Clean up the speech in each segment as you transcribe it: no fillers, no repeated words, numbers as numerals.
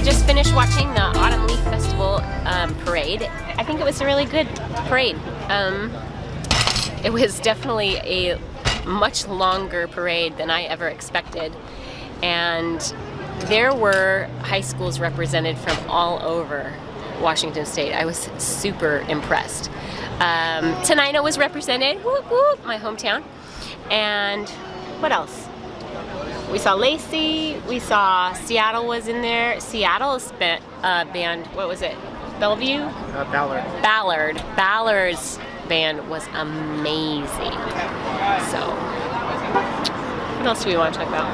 we just finished watching the Autumn Leaf Festival parade. I think it was a really good parade. It was definitely a much longer parade than I ever expected. And there were high schools represented from all over Washington State. I was super impressed. Tenino was represented, whoop whoop, my hometown. And what else? We saw Lacey, we saw Seattle was in there. Seattle's band, what was it? Bellevue? Ballard. Ballard's band was amazing. So, what else do we want to talk about?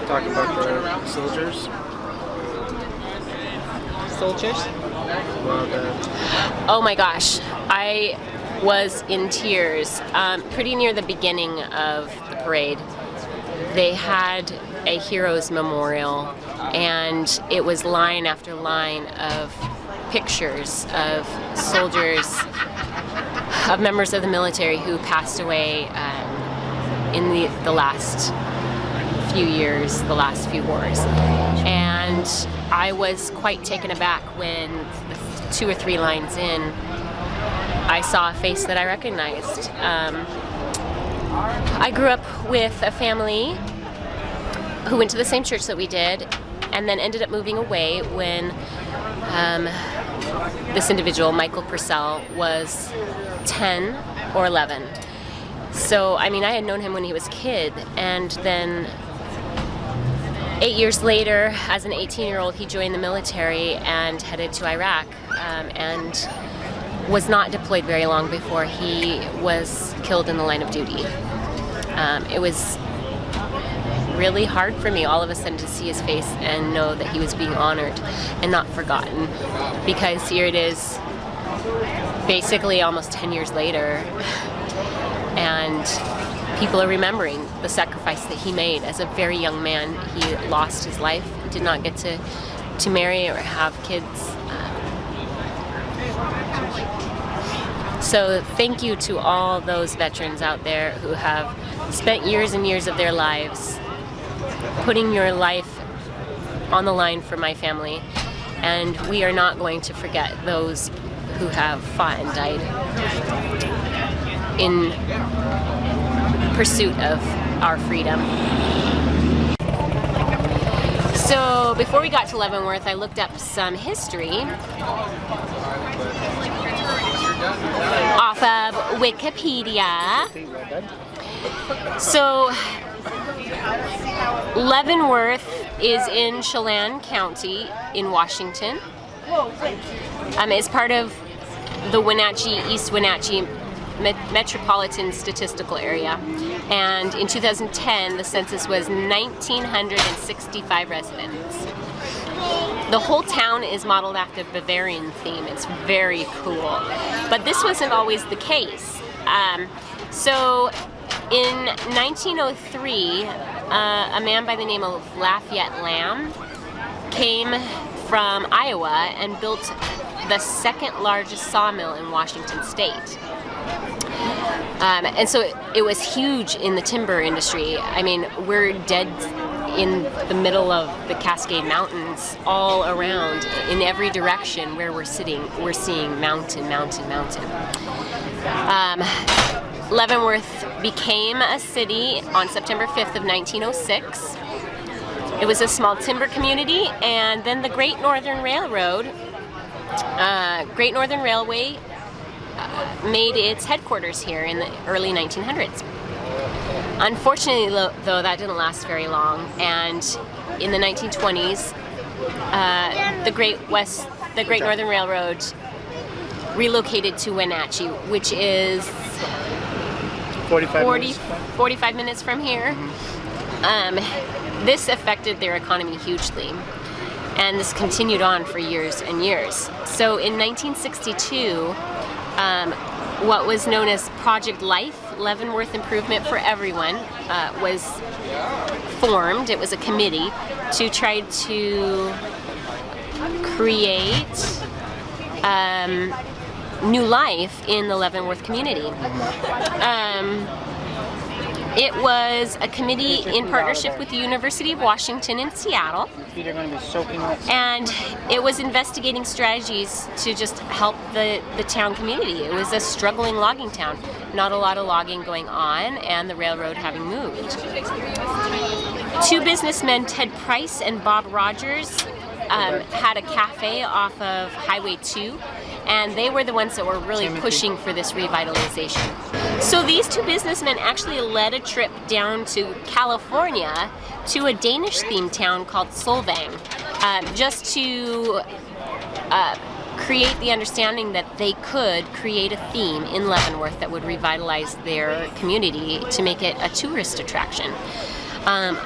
Talk about the soldiers. Soldiers? Well, Oh my gosh, I was in tears. Pretty near the beginning of the parade, they had a heroes memorial, and it was line after line of pictures of soldiers, of members of the military who passed away in the last few years, the last few wars. And I was quite taken aback when 2 or 3 lines in, I saw a face that I recognized. I grew up with a family who went to the same church that we did, and then ended up moving away when this individual, Michael Purcell, was 10 or 11. So, I mean, I had known him when he was a kid, and then 8 years later, as an 18-year-old, he joined the military and headed to Iraq, and was not deployed very long before he was killed in the line of duty. It was really hard for me all of a sudden to see his face and know that he was being honored and not forgotten, because here it is basically almost 10 years later, and people are remembering the sacrifice that he made as a very young man. He lost his life, did not get to marry or have kids. So thank you to all those veterans out there who have spent years and years of their lives putting your life on the line for my family. And we are not going to forget those who have fought and died in pursuit of our freedom. So before we got to Leavenworth, I looked up some history off of Wikipedia. So Leavenworth is in Chelan County in Washington. It's part of the Wenatchee, East Wenatchee Metropolitan Statistical Area. And in 2010, the census was 1,965 residents. The whole town is modeled after Bavarian theme. It's very cool. But this wasn't always the case. So in 1903, a man by the name of Lafayette Lamb came from Iowa and built the second largest sawmill in Washington State. And so it was huge in the timber industry. I mean, we're dead in the middle of the Cascade Mountains all around. In every direction where we're sitting, we're seeing mountain, mountain, mountain. Leavenworth became a city on September 5th of 1906. It was a small timber community, and then the Great Northern Railway made its headquarters here in the early 1900s. Unfortunately, though, that didn't last very long, and in the 1920s, the Great Northern Railroad relocated to Wenatchee, which is 45 minutes from here. This affected their economy hugely, and this continued on for years and years. So in 1962, what was known as Project Life, Leavenworth Improvement for Everyone, was formed. It was a committee to try to create new life in the Leavenworth community. It was a committee in partnership with the University of Washington in Seattle. Your feet are going to be soaking wet. And it was investigating strategies to just help the town community. It was a struggling logging town. Not a lot of logging going on, and the railroad having moved. Two businessmen, Ted Price and Bob Rogers, had a cafe off of Highway 2, and they were the ones that were really pushing for this revitalization. So these two businessmen actually led a trip down to California to a Danish-themed town called Solvang, just to create the understanding that they could create a theme in Leavenworth that would revitalize their community to make it a tourist attraction.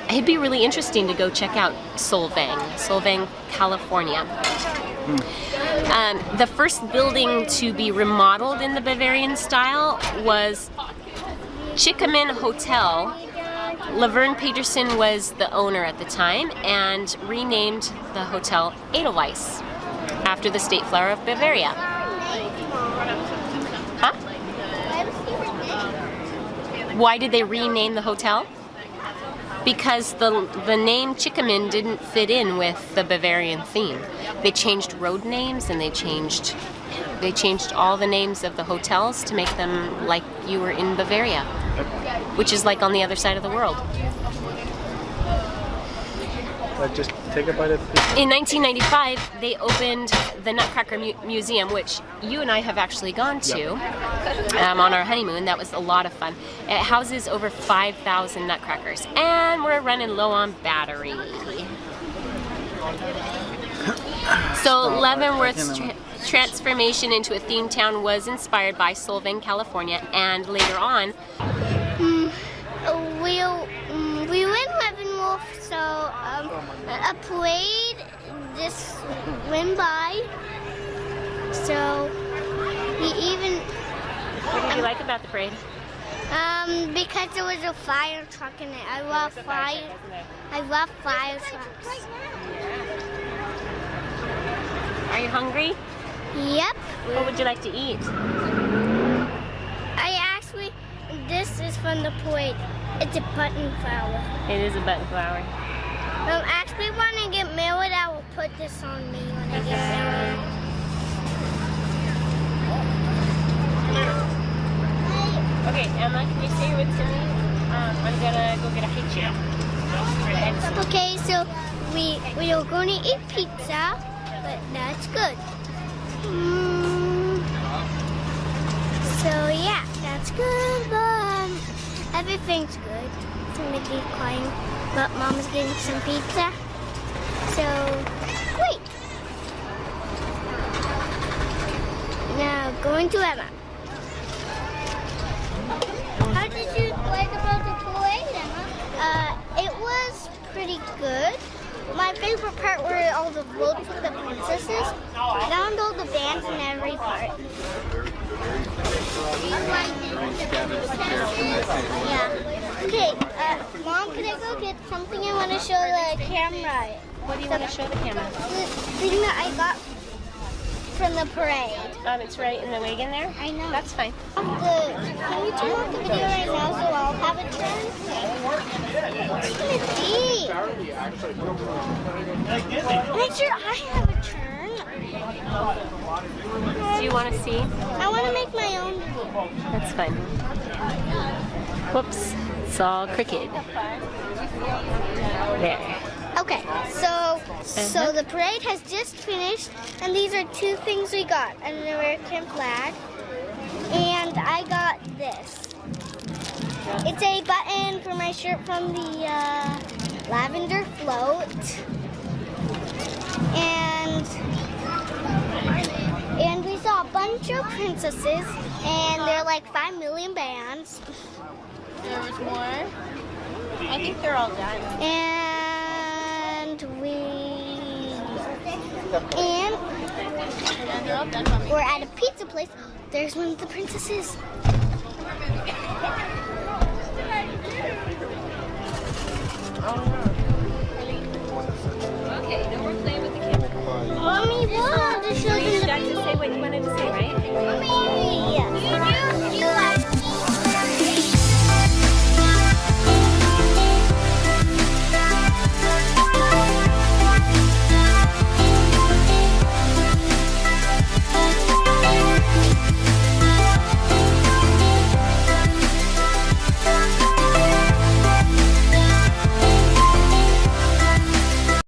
It'd be really interesting to go check out Solvang, California. The first building to be remodeled in the Bavarian style was Chickaman Hotel. Laverne Peterson was the owner at the time and renamed the hotel Edelweiss after the state flower of Bavaria. Huh? Why did they rename the hotel? Because the name Chickaman didn't fit in with the Bavarian theme. They changed road names and they changed all the names of the hotels to make them like you were in Bavaria, which is like on the other side of the world. Just take a bite of pizza. In 1995, they opened the Nutcracker Museum, which you and I have actually gone to on our honeymoon. That was a lot of fun. It houses over 5,000 nutcrackers, and we're running low on battery. So Leavenworth's transformation into a themed town was inspired by Solvang, California, and later on, we were in Leavenworth, so a parade just went by. So we even. What did you like about the parade? Because there was a fire truck in it. I love fire trucks. Are you hungry? Yep. What would you like to eat? This is from the parade. It's a button flower. It is a button flower. Actually, when I get married, I will put this on me when I get married. Okay, Emma, can you stay with me? I'm gonna go get a high chair. Okay, so we are going to eat pizza, but that's good. So yeah, that's good, but everything's good. Somebody's crying, but Mama's getting some pizza. So great. Now going to Emma. How did you like about the parade, Emma? It was pretty good. My favorite part were all the floats with the princesses. Found all the bands in every part. Yeah. Okay, Mom, can I go get something I want to show the camera? What do you want to show the camera? The thing that I got from the parade. It's right in the wagon there? I know. That's fine. Can you turn off the video right now so I'll have a turn? What's it gonna be? Make sure I have a turn. Do you want to see? I want to make my own video. That's fine. Whoops. It's all crooked. There. Okay, so the parade has just finished, and these are two things we got: an American flag, and I got this. It's a button for my shirt from the lavender float, and we saw a bunch of princesses, and there are like 5 million bands. There was more. I think they're all done. And we're at a pizza place. There's one of the princesses.